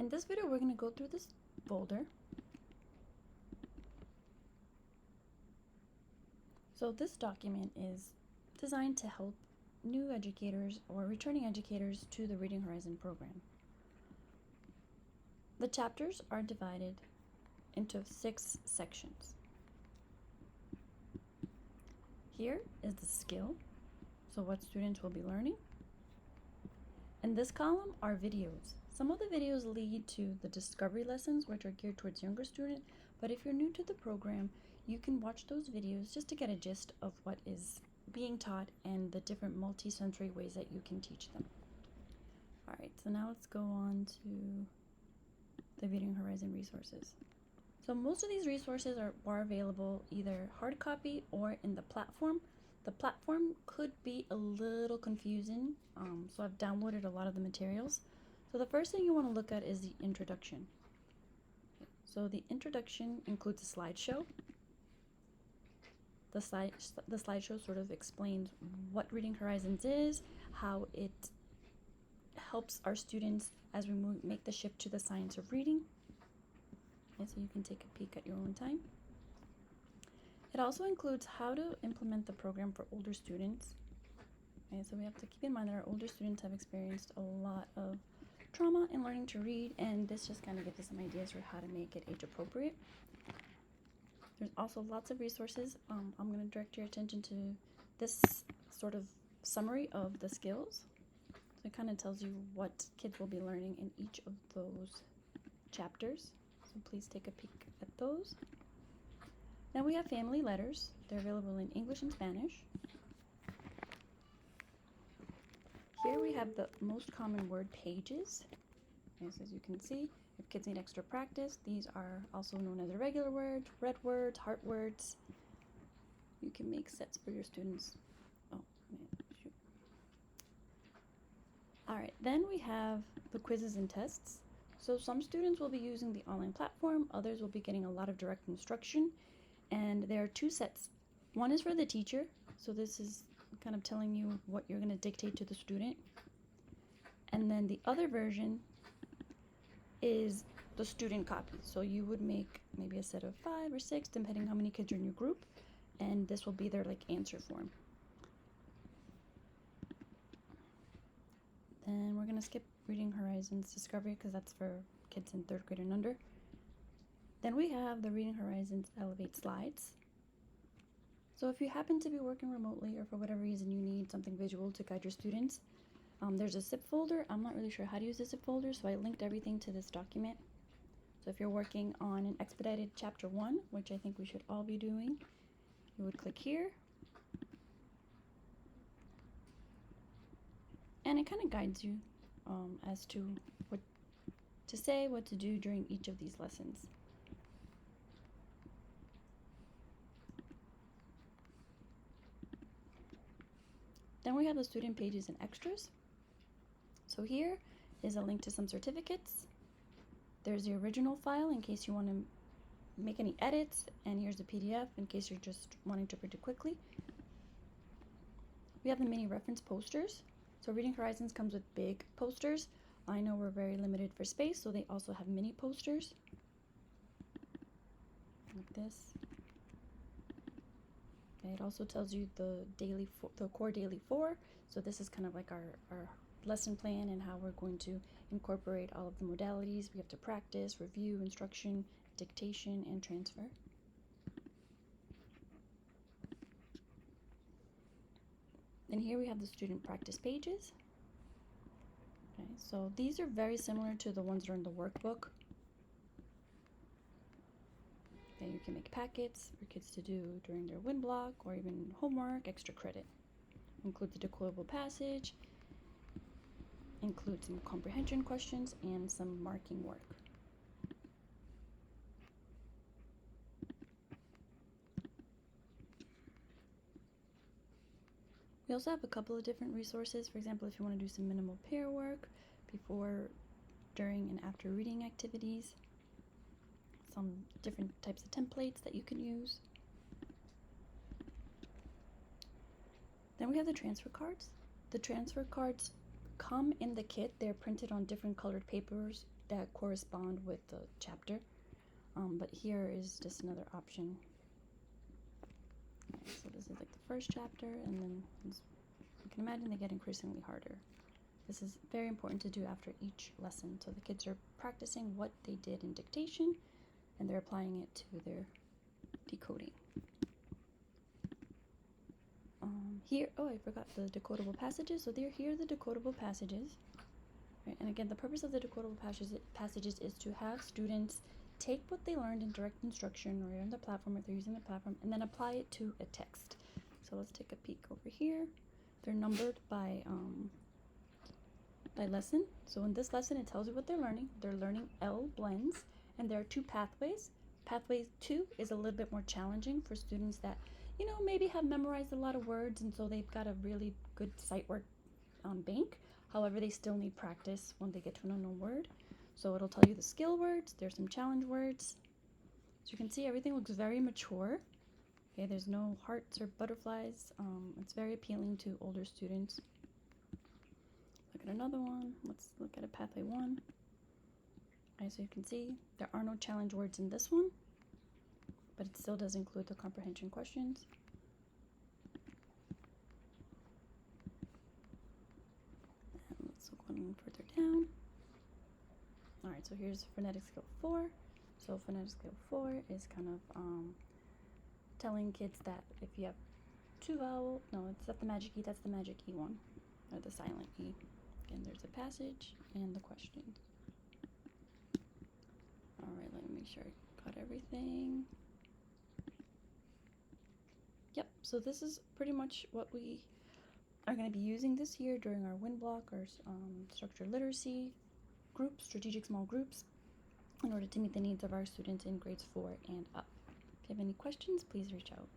In this video, we're going to go through this folder. So this document is designed to help new educators or returning educators to the Reading Horizon program. The chapters are divided into 6 sections. Here is the skill, so what students will be learning. In this column are videos. Some of the videos lead to the discovery lessons, which are geared towards younger students, but if you're new to the program, you can watch those videos just to get a gist of what is being taught and the different multi-sensory ways that you can teach them. All right, so now let's go on to the Reading Horizon resources. So most of these resources are available either hard copy or in the platform. The platform could be a little confusing, so I've downloaded a lot of the materials. So the first thing you want to look at is the introduction. So the introduction includes a slideshow. The slideshow sort of explains what Reading Horizons is, how it helps our students as we make the shift to the science of reading. Okay, so you can take a peek at your own time. It also includes how to implement the program for older students. Okay, so we have to keep in mind that our older students have experienced a lot of trauma in learning to read, and this just kind of gives us some ideas for how to make it age appropriate. There's also lots of resources. I'm going to direct your attention to this sort of summary of the skills. So it kind of tells you what kids will be learning in each of those chapters. So please take a peek at those. Now we have family letters. They're available in English and Spanish. Here we have the most common word pages. As you can see, if kids need extra practice, these are also known as irregular words, red words, heart words. You can make sets for your students. Oh, man, shoot. All right, then we have the quizzes and tests. So some students will be using the online platform, others will be getting a lot of direct instruction, and there are 2 sets. One is for the teacher, so this is kind of telling you what you're going to dictate to the student. And then the other version is the student copy. So you would make maybe a set of 5 or 6, depending how many kids are in your group, and this will be their answer form. Then we're going to skip Reading Horizons Discovery because that's for kids in 3rd grade and under. Then we have the Reading Horizons Elevate slides. So if you happen to be working remotely or for whatever reason you need something visual to guide your students, there's a zip folder. I'm not really sure how to use the zip folder, so I linked everything to this document. So if you're working on an expedited chapter 1, which I think we should all be doing, you would click here. And it kind of guides you as to what to say, what to do during each of these lessons. Then we have the student pages and extras. So here is a link to some certificates. There's the original file in case you want to make any edits, and here's the PDF in case you're just wanting to print it quickly. We have the mini reference posters. So Reading Horizons comes with big posters. I know we're very limited for space, so they also have mini posters like this. Okay, it also tells you the core daily 4. So this is kind of like our lesson plan and how we're going to incorporate all of the modalities. We have to practice, review, instruction, dictation, and transfer. And here we have the student practice pages. Okay, so these are very similar to the ones that are in the workbook. Okay, you can make packets for kids to do during their win block or even homework, extra credit. Includes the decodable passage, includes some comprehension questions, and some marking work. We also have a couple of different resources. For example, if you want to do some minimal pair work before, during, and after reading activities. Some different types of templates that you can use. Then we have the transfer cards. The transfer cards come in the kit. They're printed on different colored papers that correspond with the chapter. But here is just another option. Okay, so this is like the first chapter, and then you can imagine they get increasingly harder. This is very important to do after each lesson. So the kids are practicing what they did in dictation, and they're applying it to their decoding. Here, oh, I forgot the decodable passages. So here are the decodable passages. Right? And again, the purpose of the decodable passages is to have students take what they learned in direct instruction or in the platform, if they're using the platform, and then apply it to a text. So let's take a peek over here. They're numbered by lesson. So in this lesson, it tells you what they're learning. They're learning L blends, and there are 2 pathways. Pathway 2 is a little bit more challenging for students that, maybe have memorized a lot of words, and so they've got a really good sight word bank. However, they still need practice when they get to an unknown word. So it'll tell you the skill words. There's some challenge words. So you can see everything looks very mature. Okay, there's no hearts or butterflies. It's very appealing to older students. Look at another one. Let's look at a pathway 1. Okay, so you can see there are no challenge words in this one, but it still does include the comprehension questions. And let's look one further down. All right, so here's phonetic skill 4. So phonetic skill 4 is kind of telling kids that if you have 2 vowels, no, it's not the magic E, that's the magic E one, or the silent E. Again, there's a passage and the questions. All right, let me make sure I got everything. Yep, so this is pretty much what we are going to be using this year during our WIN block, or structured literacy groups, strategic small groups, in order to meet the needs of our students in grades 4 and up. If you have any questions, please reach out.